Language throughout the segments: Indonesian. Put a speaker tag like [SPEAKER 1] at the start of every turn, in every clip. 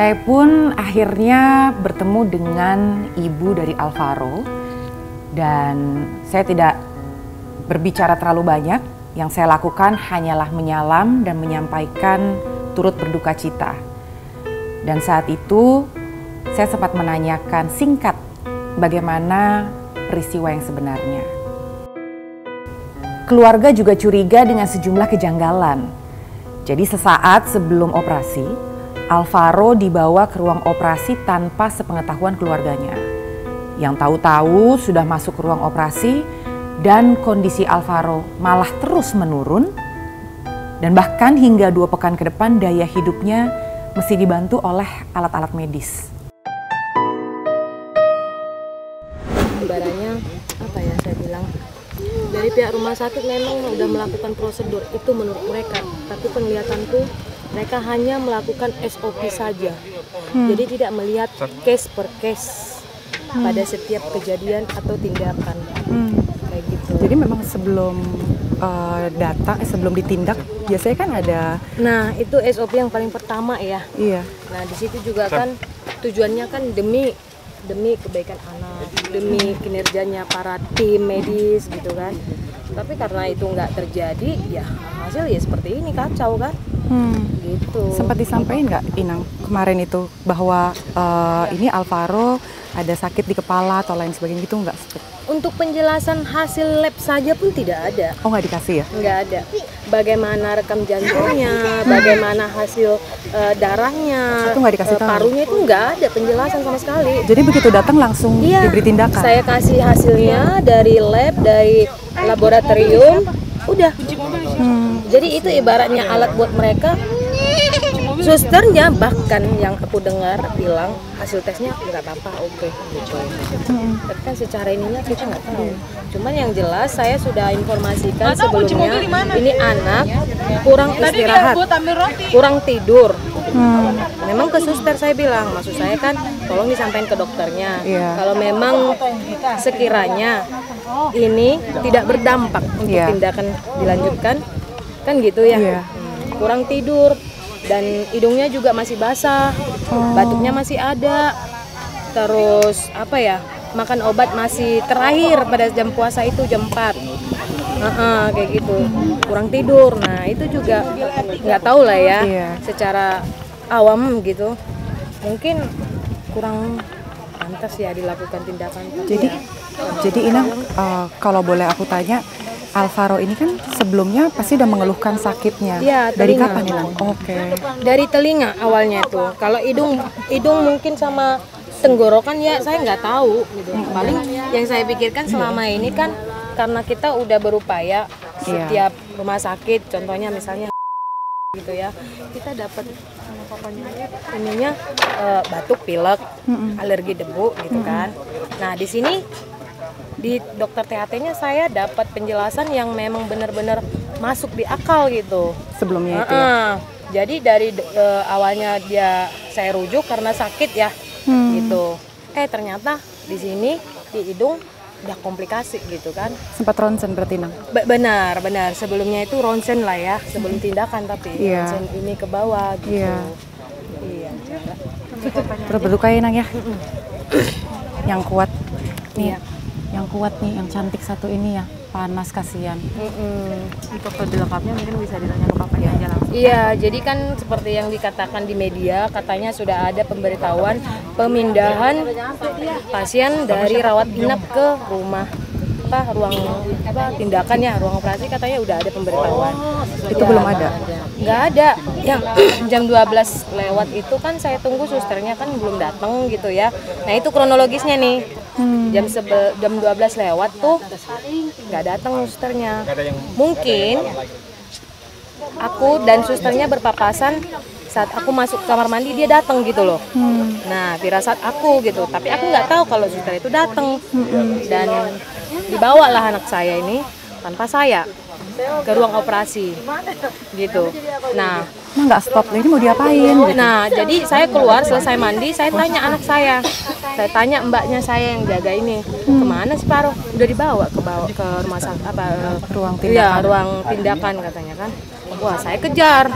[SPEAKER 1] Saya pun akhirnya bertemu dengan ibu dari Alvaro dan saya tidak berbicara terlalu banyak. Yang saya lakukan hanyalah menyalam dan menyampaikan turut berduka cita. Dan saat itu saya sempat menanyakan singkat bagaimana peristiwa yang sebenarnya. Keluarga juga curiga dengan sejumlah kejanggalan. Jadi sesaat sebelum operasi, Alvaro dibawa ke ruang operasi tanpa sepengetahuan keluarganya. Yang tahu-tahu sudah masuk ke ruang operasi dan kondisi Alvaro malah terus menurun. Dan bahkan hingga 2 pekan ke depan daya hidupnya mesti dibantu oleh alat-alat medis.
[SPEAKER 2] Ibaratnya apa ya saya bilang, dari pihak rumah sakit memang sudah melakukan prosedur itu menurut mereka, tapi penglihatanku mereka hanya melakukan SOP saja. Jadi tidak melihat case per case pada setiap kejadian atau tindakan kayak gitu.
[SPEAKER 1] Jadi memang sebelum datang, sebelum ditindak biasanya kan ada.
[SPEAKER 2] Nah itu SOP yang paling pertama ya.
[SPEAKER 1] Iya.
[SPEAKER 2] Nah di situ juga kan tujuannya kan demi kebaikan anak, demi kinerjanya para tim medis gitu kan. Tapi karena itu nggak terjadi, ya hasil ya seperti ini, kacau kan. Gitu.
[SPEAKER 1] Sempat disampaikan nggak Inang kemarin itu bahwa ini Alvaro ada sakit di kepala atau lain sebagainya gitu nggak?
[SPEAKER 2] Untuk penjelasan hasil lab saja pun tidak ada.
[SPEAKER 1] Oh nggak dikasih ya?
[SPEAKER 2] Nggak ada. Bagaimana rekam jantungnya, bagaimana hasil darahnya,
[SPEAKER 1] itu nggak dikasih tahu.
[SPEAKER 2] Parunya itu nggak ada penjelasan sama sekali.
[SPEAKER 1] Jadi begitu datang langsung diberi tindakan?
[SPEAKER 2] Saya kasih hasilnya dari lab, dari laboratorium, udah. Jadi itu ibaratnya alat buat mereka. Susternya bahkan yang aku dengar bilang hasil tesnya nggak apa-apa, oke gitu. Tapi kan secara ininya kita nggak tahu. Cuman yang jelas saya sudah informasikan sebelumnya, ini anak kurang istirahat, kurang tidur. Memang ke suster saya bilang, maksud saya kan tolong disampaikan ke dokternya. Kalau memang sekiranya ini tidak berdampak untuk tindakan dilanjutkan, kan gitu ya. Kurang tidur. Dan hidungnya juga masih basah, batuknya masih ada, terus apa ya, makan obat masih terakhir pada jam puasa itu jam 4, kayak gitu, kurang tidur. Nah itu juga nggak tahu lah ya, secara awam gitu, mungkin kurang pantas ya dilakukan tindakan.
[SPEAKER 1] Jadi Inang, kalau boleh aku tanya, Alvaro ini kan sebelumnya pasti udah mengeluhkan sakitnya.
[SPEAKER 2] Ya,
[SPEAKER 1] dari kapan Inang? Oke.
[SPEAKER 2] Dari telinga awalnya tuh. Kalau hidung mungkin sama tenggorokan ya saya nggak tahu gitu. Paling yang saya pikirkan selama ini kan karena kita udah berupaya setiap rumah sakit, contohnya misalnya gitu ya, kita dapat ininya batuk, pilek, alergi debu gitu kan. Nah di sini di dokter THT-nya saya dapat penjelasan yang memang benar-benar masuk di akal gitu.
[SPEAKER 1] Sebelumnya itu ya?
[SPEAKER 2] Jadi dari awalnya saya rujuk karena sakit ya gitu. Ternyata di sini di hidung udah komplikasi gitu kan.
[SPEAKER 1] Sempat ronsen berarti Nang?
[SPEAKER 2] Benar. Sebelumnya itu ronsen lah ya, sebelum tindakan, tapi ronsen ini ke bawah gitu. Iya.
[SPEAKER 1] Terus berduka ya Nang ya? Yang kuat nih. Yang kuat nih, yang cantik satu ini ya, panas kasihan.
[SPEAKER 3] Untuk lebih lengkapnya mungkin bisa ditanya ke Bapak aja langsung.
[SPEAKER 2] Iya, jadi kan seperti yang dikatakan di media, katanya sudah ada pemberitahuan pemindahan pasien dari rawat inap ke ruang tindakan ya, ruang operasi, katanya udah ada pemberitahuan.
[SPEAKER 1] Itu belum ada?
[SPEAKER 2] Nggak ada. Yang jam 12 lewat itu kan saya tunggu susternya kan belum datang gitu ya. Nah itu kronologisnya nih. Jam 12 lewat tuh nggak datang susternya. Mungkin aku dan susternya berpapasan saat aku masuk kamar mandi, dia datang gitu loh. Nah firasat aku gitu, tapi aku nggak tahu kalau suster itu datang. Dan dibawalah anak saya ini tanpa saya ke ruang operasi gitu. Nah
[SPEAKER 1] nggak stop, ini mau diapain gitu.
[SPEAKER 2] Nah jadi saya keluar selesai mandi, saya tanya anak saya tanya mbaknya saya yang jaga ini, kemana sih Paro? Udah dibawa ke rumah sakit ruang tindakan katanya kan. Wah, saya kejar.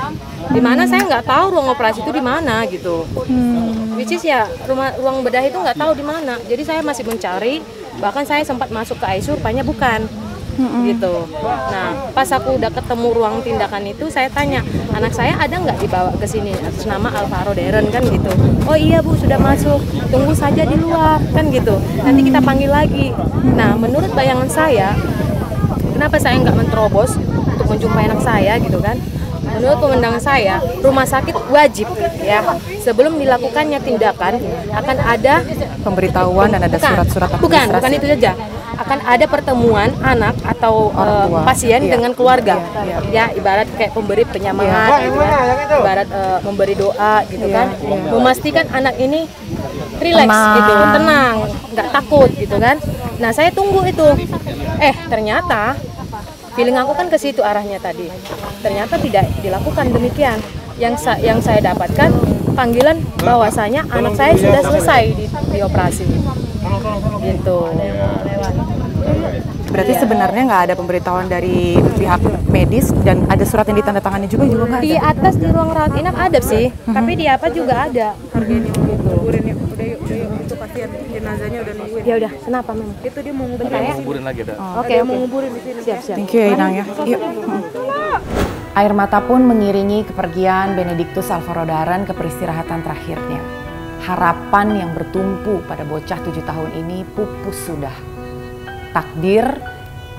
[SPEAKER 2] Di mana saya nggak tahu ruang operasi itu di mana gitu. Which is ya ruang bedah itu nggak tahu di mana. Jadi saya masih mencari. Bahkan saya sempat masuk ke ICU, rupanya bukan. Gitu. Nah, pas aku udah ketemu ruang tindakan itu, saya tanya, anak saya ada nggak dibawa ke sini atas nama Alvaro Darren kan gitu. Oh iya Bu, sudah masuk, tunggu saja di luar kan gitu. Nanti kita panggil lagi. Nah, menurut bayangan saya, kenapa saya nggak menerobos untuk menjumpai anak saya gitu kan? Menurut pemandangan saya, rumah sakit wajib ya sebelum dilakukannya tindakan akan ada
[SPEAKER 1] Pemberitahuan dan ada surat-surat administrasi.
[SPEAKER 2] bukan itu saja. Akan ada pertemuan anak atau pasien dengan keluarga. Ya, ibarat kayak pemberi penyemangat gitu kan. Ibarat memberi doa gitu kan. Memastikan anak ini rileks gitu, tenang, nggak takut gitu kan. Nah, saya tunggu itu. Ternyata feeling aku kan ke situ arahnya tadi. Ternyata tidak dilakukan demikian. Yang saya dapatkan panggilan bahwasanya anak saya sudah selesai di operasi. Gitu.
[SPEAKER 1] Berarti sebenarnya nggak ada pemberitahuan dari pihak medis dan ada surat yang ditandatangani juga nggak ada?
[SPEAKER 2] Di atas di ruang rawat inap ada sih, tapi di apa juga ada.
[SPEAKER 3] Harganya nguburin yuk, udah yuk, itu pasien jenazahnya udah nungguin.
[SPEAKER 2] Ya udah, kenapa memang?
[SPEAKER 3] Itu dia mau nguburin
[SPEAKER 2] ya?
[SPEAKER 4] Nguburin lagi ada.
[SPEAKER 2] Oke, mau nguburin di sini. Siap.
[SPEAKER 1] Thank you ya Inang ya. Yuk. Air mata pun mengiringi kepergian Benedictus Alvaro Darren ke peristirahatan terakhirnya. Harapan yang bertumpu pada bocah 7 tahun ini pupus sudah. Takdir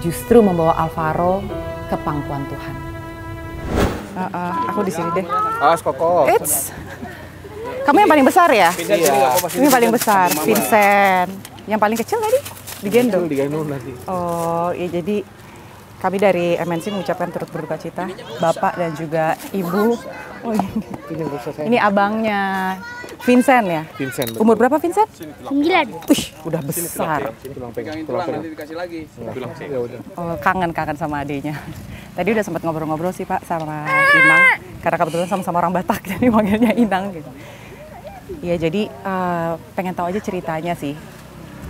[SPEAKER 1] justru membawa Alvaro ke pangkuan Tuhan. Aku di sini deh.
[SPEAKER 4] Awas Koko.
[SPEAKER 1] Kamu yang paling besar ya?
[SPEAKER 4] Iya.
[SPEAKER 1] Ini yang paling besar, Vincent. Yang paling kecil tadi digendong.
[SPEAKER 4] Digendong nanti.
[SPEAKER 1] Oh, ya jadi kami dari MNC mengucapkan turut berduka cita Bapak dan juga Ibu. Oh, ini abangnya Vincent ya?
[SPEAKER 4] Vincent.
[SPEAKER 1] Umur berapa Vincent?
[SPEAKER 5] 9.
[SPEAKER 1] Wih, udah besar.
[SPEAKER 4] Tulang nanti dikasih lagi. Ya udah.
[SPEAKER 1] Oh, kangen sama adiknya. Tadi udah sempat ngobrol-ngobrol sih Pak sama Inang. Karena kebetulan sama-sama orang Batak, jadi manggilnya Inang gitu. Iya, jadi pengen tahu aja ceritanya sih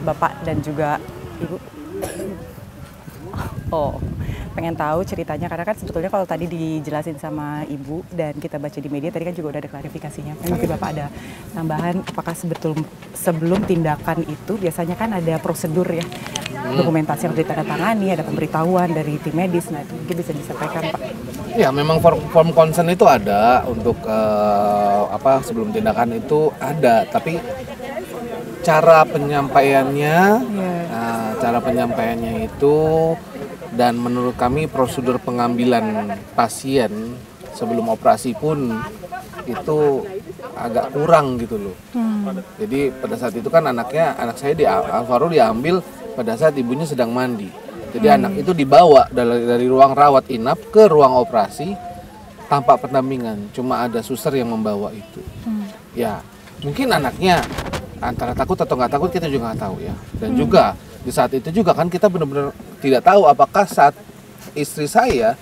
[SPEAKER 1] Bapak dan juga Ibu. Oh, pengen tahu ceritanya karena kan sebetulnya kalau tadi dijelasin sama Ibu dan kita baca di media tadi kan juga udah ada klarifikasinya. Mungkin Bapak ada tambahan apakah sebelum tindakan itu biasanya kan ada prosedur ya, dokumentasi yang ditandatangani, ada pemberitahuan dari tim medis. Nah, itu mungkin bisa disampaikan Pak.
[SPEAKER 4] Ya, memang form consent itu ada untuk sebelum tindakan itu ada, tapi cara penyampaiannya, cara penyampaiannya itu dan menurut kami prosedur pengambilan pasien sebelum operasi pun itu agak kurang gitu loh. Jadi pada saat itu kan anak saya Alvaro diambil pada saat ibunya sedang mandi. Jadi anak itu dibawa dari ruang rawat inap ke ruang operasi tanpa pendampingan. Cuma ada suster yang membawa itu. Ya, mungkin anaknya antara takut atau nggak takut kita juga nggak tahu ya. Dan juga di saat itu juga kan kita benar-benar tidak tahu apakah saat istri saya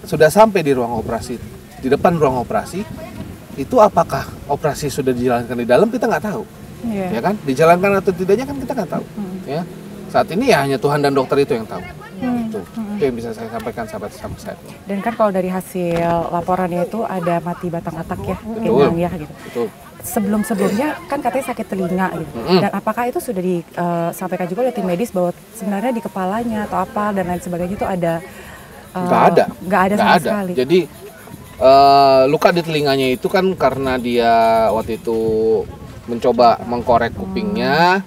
[SPEAKER 4] sudah sampai di ruang operasi, di depan ruang operasi, itu apakah operasi sudah dijalankan di dalam kita nggak tahu. Ya kan, dijalankan atau tidaknya kan kita nggak tahu. Ya, saat ini ya hanya Tuhan dan dokter itu yang tahu. Itu yang bisa saya sampaikan sahabat saya.
[SPEAKER 1] Dan kan kalau dari hasil laporannya itu ada mati batang otak ya,
[SPEAKER 4] Betul.
[SPEAKER 1] ya gitu.
[SPEAKER 4] Betul.
[SPEAKER 1] Sebelum-sebelumnya kan katanya sakit telinga gitu. Dan apakah itu sudah disampaikan juga oleh tim medis bahwa sebenarnya di kepalanya atau apa dan lain sebagainya itu ada? Nggak ada sama sekali.
[SPEAKER 4] Jadi luka di telinganya itu kan karena dia waktu itu mencoba mengkorek kupingnya,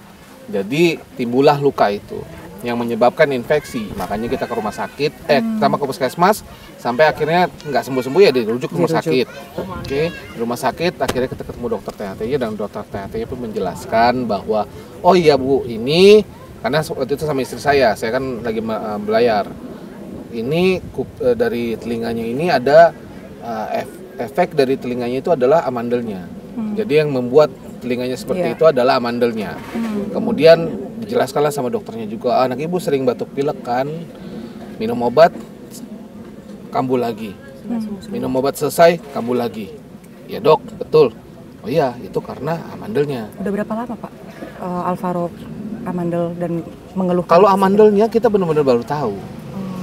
[SPEAKER 4] jadi timbullah luka itu yang menyebabkan infeksi. Makanya kita ke rumah sakit, pertama ke puskesmas, sampai akhirnya nggak sembuh-sembuh ya dirujuk ke rumah sakit. Oke, di rumah sakit akhirnya kita ketemu dokter THT-nya dan dokter THT-nya pun menjelaskan bahwa oh iya Bu, ini karena waktu itu sama istri saya kan lagi belayar. Ini dari telinganya ini ada efek dari telinganya itu adalah amandelnya. Jadi yang membuat telinganya seperti itu adalah amandelnya. Kemudian dijelaskanlah sama dokternya juga, anak ibu sering batuk pilek kan, minum obat kambuh lagi, minum obat selesai kambuh lagi. Ya dok, betul. Oh iya, itu karena amandelnya.
[SPEAKER 1] Udah berapa lama Pak Alvaro amandel dan mengeluhkan?
[SPEAKER 4] Kalau amandelnya kita benar-benar baru tahu,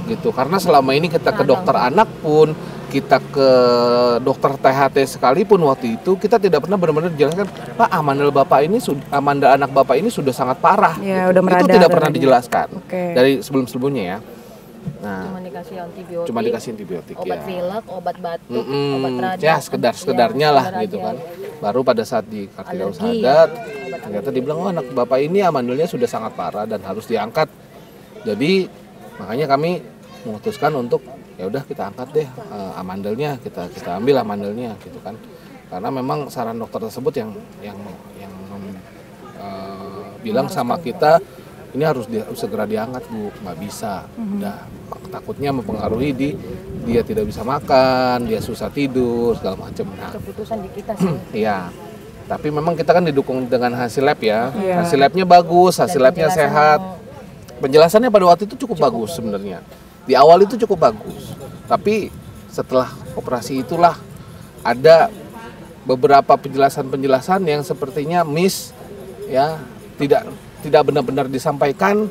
[SPEAKER 4] gitu. Karena selama ini kita ke dokter anak pun kita ke dokter THT sekalipun waktu itu kita tidak pernah benar-benar dijelaskan, Pak, amandel bapak ini amandel anak bapak ini sudah sangat parah.
[SPEAKER 1] Ya,
[SPEAKER 4] gitu.
[SPEAKER 1] udah merada,
[SPEAKER 4] itu tidak pernah dijelaskan dari sebelumnya ya. Nah,
[SPEAKER 2] cuma dikasih antibiotik, obat pilek, obat batuk, obat radang.
[SPEAKER 4] Ya sekedarnya lah gitu kan. Baru pada saat di Kartika Husada ternyata dibilang, oh anak bapak ini amandelnya sudah sangat parah dan harus diangkat. Jadi makanya kami memutuskan untuk ya udah kita angkat deh amandelnya, kita ambil amandelnya gitu kan. Karena memang saran dokter tersebut yang bilang sama kita ini harus segera diangkat Bu, nggak bisa. Udah takutnya mempengaruhi dia tidak bisa makan, dia susah tidur segala macam. Nah,
[SPEAKER 2] keputusan di kita sih.
[SPEAKER 4] Iya. Tapi memang kita kan didukung dengan hasil lab ya. Hasil labnya bagus, hasil labnya sehat. Penjelasannya pada waktu itu cukup bagus sebenarnya. Di awal itu cukup bagus, tapi setelah operasi itulah ada beberapa penjelasan yang sepertinya miss, ya tidak benar-benar disampaikan.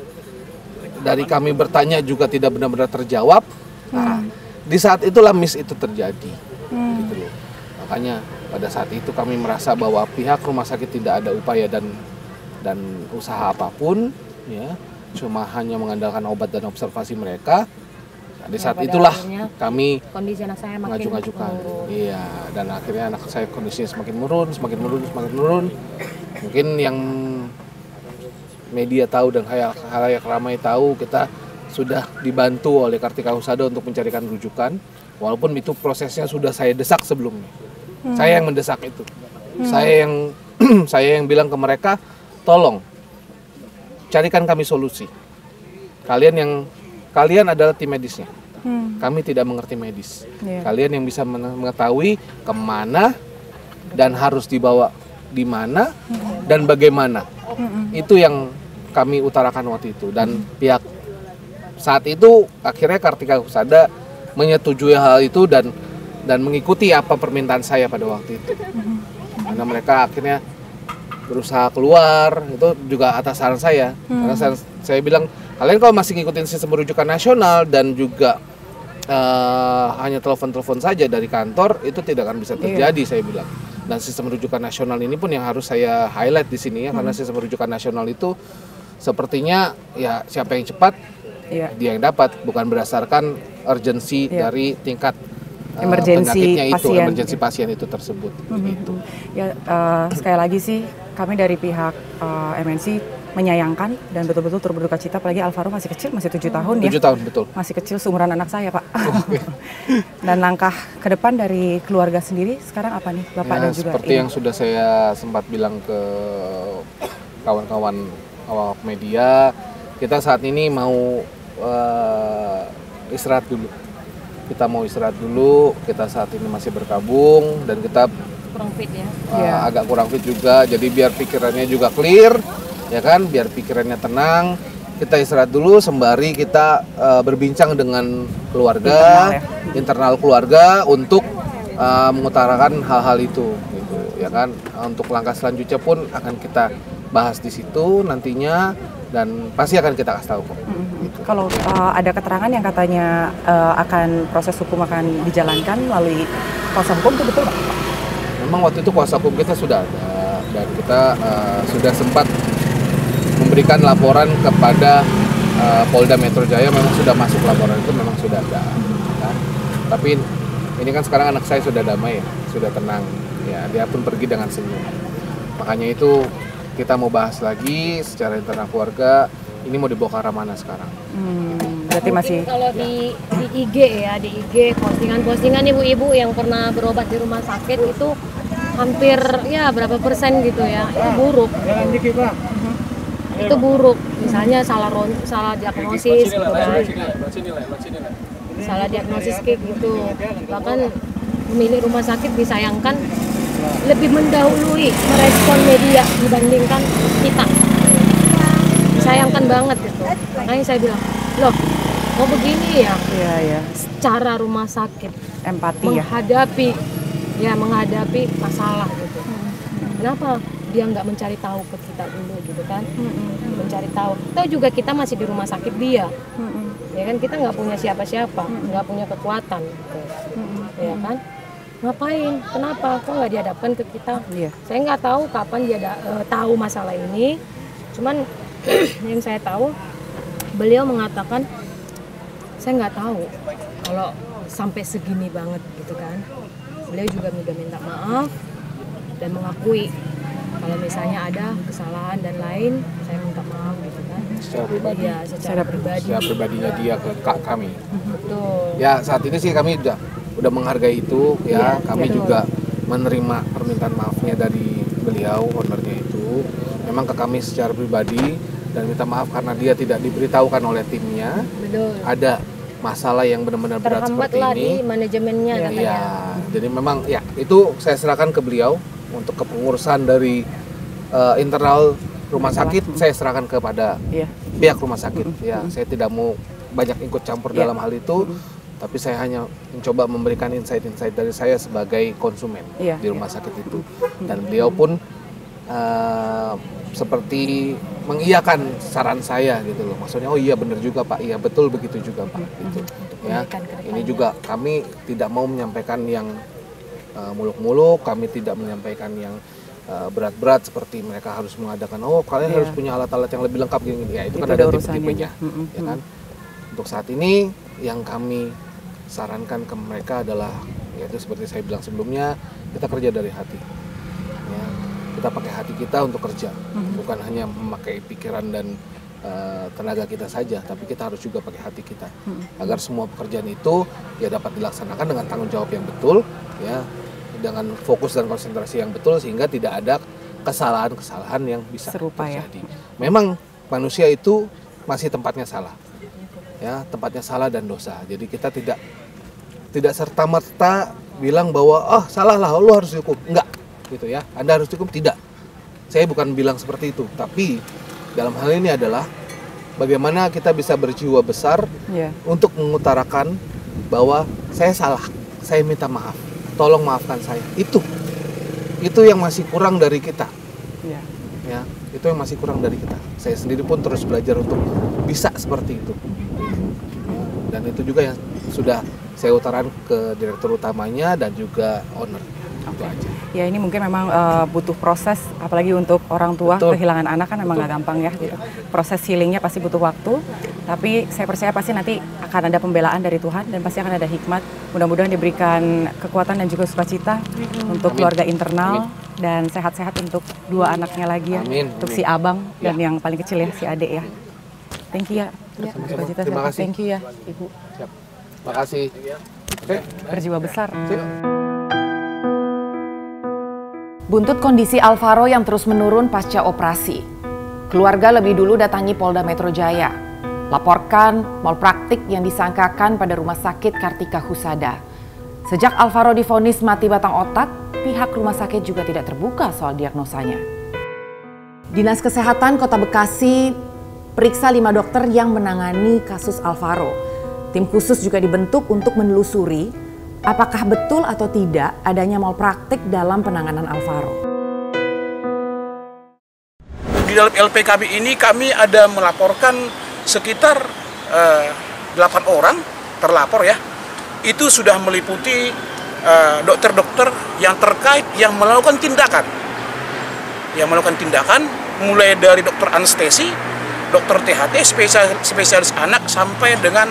[SPEAKER 4] Dari kami bertanya juga tidak benar-benar terjawab. Nah, di saat itulah miss itu terjadi, gitu loh. Makanya pada saat itu kami merasa bahwa pihak rumah sakit tidak ada upaya dan usaha apapun, ya, cuma hanya mengandalkan obat dan observasi mereka. Di saat itulah kami
[SPEAKER 2] kondisi anak saya makin
[SPEAKER 4] mengajukan. Iya, dan akhirnya anak saya kondisinya semakin menurun. Mungkin yang media tahu dan khalayak ramai tahu, kita sudah dibantu oleh Kartika Husada untuk mencarikan rujukan. Walaupun itu prosesnya sudah saya desak sebelumnya. Saya yang mendesak itu. Saya yang bilang ke mereka, tolong carikan kami solusi. Kalian adalah tim medisnya. Kami tidak mengerti medis. Kalian yang bisa mengetahui kemana dan harus dibawa di mana dan bagaimana. Itu yang kami utarakan waktu itu. Dan pihak saat itu akhirnya Kartika Husada menyetujui hal itu dan mengikuti apa permintaan saya pada waktu itu. Karena mereka akhirnya berusaha keluar, itu juga atas saran saya. Karena saya bilang, kalian kalau masih ngikutin sistem rujukan nasional dan juga hanya telepon-telepon saja dari kantor, itu tidak akan bisa terjadi, saya bilang. Dan sistem rujukan nasional ini pun yang harus saya highlight di sini ya, karena sistem rujukan nasional itu sepertinya ya siapa yang cepat dia yang dapat, bukan berdasarkan urgensi dari tingkat penyakitnya itu, emergensi pasien itu tersebut. Gitu.
[SPEAKER 1] Ya, sekali lagi sih kami dari pihak MNC menyayangkan dan betul-betul turut berduka cita, apalagi Alvaro masih kecil, masih 7 tahun ya.
[SPEAKER 4] 7 tahun, betul.
[SPEAKER 1] Masih kecil seumuran anak saya, Pak. Dan langkah ke depan dari keluarga sendiri sekarang apa nih, Bapak dan juga
[SPEAKER 4] seperti yang sudah saya sempat bilang ke kawan-kawan awak media, kita saat ini mau istirahat dulu. Kita mau istirahat dulu, kita saat ini masih berkabung dan kita
[SPEAKER 2] kurang fit ya.
[SPEAKER 4] Agak kurang fit juga, jadi biar pikirannya juga clear, ya kan, biar pikirannya tenang. Kita istirahat dulu sembari kita berbincang dengan keluarga, internal keluarga untuk mengutarakan hal-hal itu, gitu, ya kan. Untuk langkah selanjutnya pun akan kita bahas di situ nantinya dan pasti akan kita kasih tahu kok. Gitu.
[SPEAKER 1] Kalau ada keterangan yang katanya akan proses hukum akan dijalankan melalui kuasa hukum, itu betul Pak?
[SPEAKER 4] Memang waktu itu kuasa hukum kita sudah ada dan kita sudah sempat memberikan laporan kepada Polda Metro Jaya, memang sudah masuk laporan itu, memang sudah ada. Ya. Tapi ini kan sekarang anak saya sudah damai, sudah tenang, ya dia pun pergi dengan senyum. Makanya itu kita mau bahas lagi secara internal keluarga, ini mau dibawa ke arah mana sekarang.
[SPEAKER 1] Berarti masih
[SPEAKER 2] kalau di IG ya, di IG postingan-postingan ibu-ibu yang pernah berobat di rumah sakit itu hampir ya berapa persen gitu ya, itu buruk. Itu buruk, misalnya salah diagnosis gitu kan. Salah diagnosis kayak gitu. Bahkan pemilik rumah sakit disayangkan lebih mendahului merespon media dibandingkan kita. Disayangkan banget gitu. Makanya saya bilang, loh, mau begini ya?
[SPEAKER 1] Iya.
[SPEAKER 2] Secara rumah sakit
[SPEAKER 1] empati
[SPEAKER 2] menghadapi masalah gitu. Kenapa dia nggak mencari tahu ke kita dulu gitu kan? Mencari tahu. Tahu juga kita masih di rumah sakit dia. Ya kan, kita nggak punya siapa-siapa, nggak punya kekuatan gitu. ya kan? Ngapain? Kenapa? Kok nggak dihadapkan ke kita?
[SPEAKER 1] Iya.
[SPEAKER 2] Saya nggak tahu kapan dia tahu masalah ini. Cuman yang saya tahu, beliau mengatakan, saya nggak tahu kalau sampai segini banget gitu kan. Beliau juga udah minta maaf dan mengakui kalau misalnya ada kesalahan dan lain, saya minta maaf gitu kan.
[SPEAKER 4] Secara pribadi.
[SPEAKER 2] Ya, secara pribadi.
[SPEAKER 4] Secara pribadinya dia ke kami.
[SPEAKER 2] Betul.
[SPEAKER 4] Ya saat ini sih kami udah menghargai itu ya. Kami juga menerima permintaan maafnya dari beliau, ownernya itu. Memang ke kami secara pribadi dan minta maaf karena dia tidak diberitahukan oleh timnya.
[SPEAKER 2] Betul.
[SPEAKER 4] Ada masalah yang benar-benar berat
[SPEAKER 2] Terhambat
[SPEAKER 4] seperti
[SPEAKER 2] lah
[SPEAKER 4] ini.
[SPEAKER 2] di manajemennya katanya.
[SPEAKER 4] Ya, jadi memang ya itu saya serahkan ke beliau untuk kepengurusan dari internal rumah sakit. Saya serahkan kepada pihak rumah sakit. Ya, saya tidak mau banyak ikut campur dalam hal itu. Tapi saya hanya mencoba memberikan insight-insight dari saya sebagai konsumen di rumah sakit itu. Dan beliau pun seperti mengiyakan saran saya gitu loh. Maksudnya, oh iya benar juga Pak, iya betul begitu juga Pak. Gitu. Ya, ini juga kami tidak mau menyampaikan yang muluk-muluk, kami tidak menyampaikan yang berat-berat seperti mereka harus mengadakan, oh kalian harus punya alat-alat yang lebih lengkap gini. Ya itu kan ada tipe-tipenya, ya kan. Untuk saat ini yang kami sarankan ke mereka adalah, yaitu seperti saya bilang sebelumnya, kita kerja dari hati. Ya, kita pakai hati kita untuk kerja, bukan hanya memakai pikiran dan tenaga kita saja, tapi kita harus juga pakai hati kita, agar semua pekerjaan itu ya dapat dilaksanakan dengan tanggung jawab yang betul, ya, dengan fokus dan konsentrasi yang betul, sehingga tidak ada kesalahan-kesalahan yang bisa terjadi. Memang manusia itu masih tempatnya salah, ya, tempatnya salah dan dosa. Jadi kita tidak serta-merta bilang bahwa salah lah, lo harus dihukum, enggak, gitu ya. Anda harus dihukum, tidak. Saya bukan bilang seperti itu, tapi dalam hal ini adalah bagaimana kita bisa berjiwa besar untuk mengutarakan bahwa saya salah, saya minta maaf, tolong maafkan saya. Itu yang masih kurang dari kita. Ya, itu yang masih kurang dari kita. Saya sendiri pun terus belajar untuk bisa seperti itu. Dan itu juga yang sudah saya utarakan ke direktur utamanya dan juga owner. Itu aja.
[SPEAKER 1] Ya ini mungkin memang butuh proses, apalagi untuk orang tua kehilangan anak kan memang nggak gampang ya. Gitu. Proses healingnya pasti butuh waktu, tapi saya percaya pasti nanti akan ada pembelaan dari Tuhan dan pasti akan ada hikmat. Mudah-mudahan diberikan kekuatan dan juga sukacita untuk keluarga internal dan sehat-sehat untuk dua anaknya lagi ya. Untuk si abang dan yang paling kecil ya si adek ya. Thank you ya.
[SPEAKER 4] Terima kasih.
[SPEAKER 1] Thank you ya Ibu.
[SPEAKER 4] Siap. Terima kasih.
[SPEAKER 1] Berjiwa besar. Buntut kondisi Alvaro yang terus menurun pasca operasi, keluarga lebih dulu datangi Polda Metro Jaya, laporkan malpraktik yang disangkakan pada Rumah Sakit Kartika Husada. Sejak Alvaro divonis mati batang otak, pihak rumah sakit juga tidak terbuka soal diagnosanya. Dinas Kesehatan Kota Bekasi periksa 5 dokter yang menangani kasus Alvaro. Tim khusus juga dibentuk untuk menelusuri apakah betul atau tidak adanya malpraktik dalam penanganan Alvaro.
[SPEAKER 5] Di dalam LPKB ini kami ada melaporkan sekitar 8 orang terlapor ya. Itu sudah meliputi dokter-dokter yang terkait yang melakukan tindakan. Yang melakukan tindakan mulai dari dokter anestesi, dokter THT, spesialis anak sampai dengan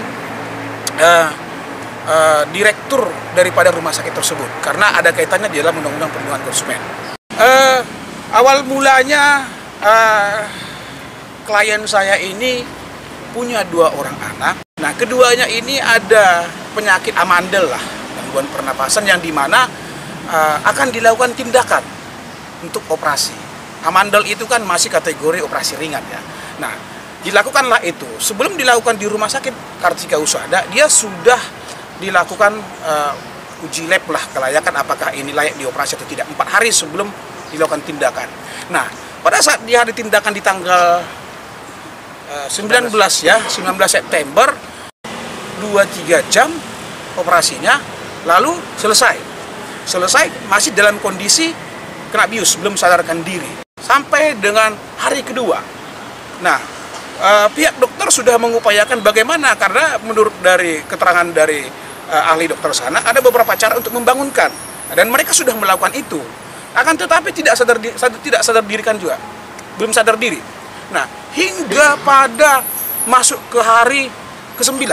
[SPEAKER 5] direktur daripada rumah sakit tersebut, karena ada kaitannya di dalam Undang-Undang Perlindungan Konsumen. Awal mulanya klien saya ini punya 2 orang anak. Nah, keduanya ini ada penyakit amandel lah, gangguan pernapasan yang dimana akan dilakukan tindakan untuk operasi. Amandel itu kan masih kategori operasi ringan ya. Nah, dilakukanlah itu. Sebelum dilakukan di rumah sakit Kartika Husada, dia sudah dilakukan uji lab lah kelayakan apakah ini layak dioperasi atau tidak 4 hari sebelum dilakukan tindakan. Nah, pada saat di hari tindakan di tanggal 19 September 2-3 jam operasinya lalu selesai masih dalam kondisi kena bius, belum sadarkan diri sampai dengan hari kedua. Nah, pihak dokter sudah mengupayakan bagaimana, karena menurut dari keterangan dari ahli dokter sana, ada beberapa cara untuk membangunkan, dan mereka sudah melakukan itu. Akan tetapi tidak sadar dirikan juga, belum sadar diri. Nah, hingga pada masuk ke hari ke-9,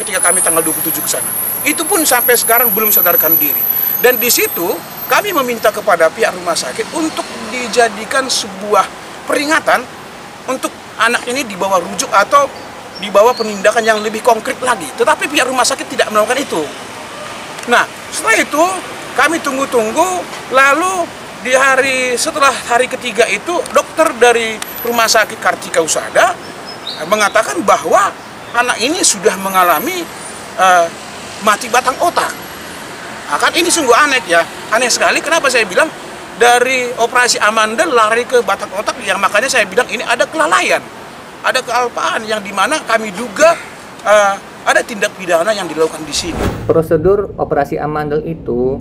[SPEAKER 5] ketika kami tanggal 27 ke sana, itu pun sampai sekarang belum sadarkan diri. Dan di situ kami meminta kepada pihak rumah sakit untuk dijadikan sebuah peringatan untuk anak ini dibawa rujuk atau dibawa penindakan yang lebih konkret lagi. Tetapi pihak rumah sakit tidak melakukan itu. Nah, setelah itu kami tunggu-tunggu, lalu setelah hari ketiga itu dokter dari Rumah Sakit Kartika Husada mengatakan bahwa anak ini sudah mengalami mati batang otak. Kan ini sungguh aneh ya, aneh sekali. Kenapa saya bilang dari operasi amandel lari ke batang otak, yang makanya saya bilang ini ada kelalaian, ada kealpaan yang dimana kami duga ada tindak pidana yang dilakukan di sini.
[SPEAKER 6] Prosedur operasi amandel itu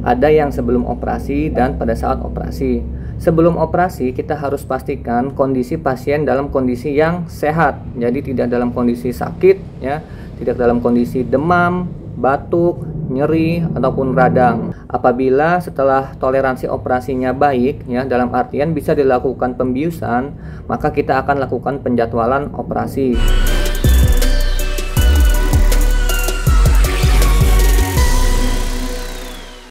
[SPEAKER 6] ada yang sebelum operasi dan pada saat operasi. Sebelum operasi kita harus pastikan kondisi pasien dalam kondisi yang sehat, jadi tidak dalam kondisi sakit ya, tidak dalam kondisi demam, batuk, nyeri ataupun radang. Apabila setelah toleransi operasinya baik ya, dalam artian bisa dilakukan pembiusan, maka kita akan lakukan penjadwalan operasi.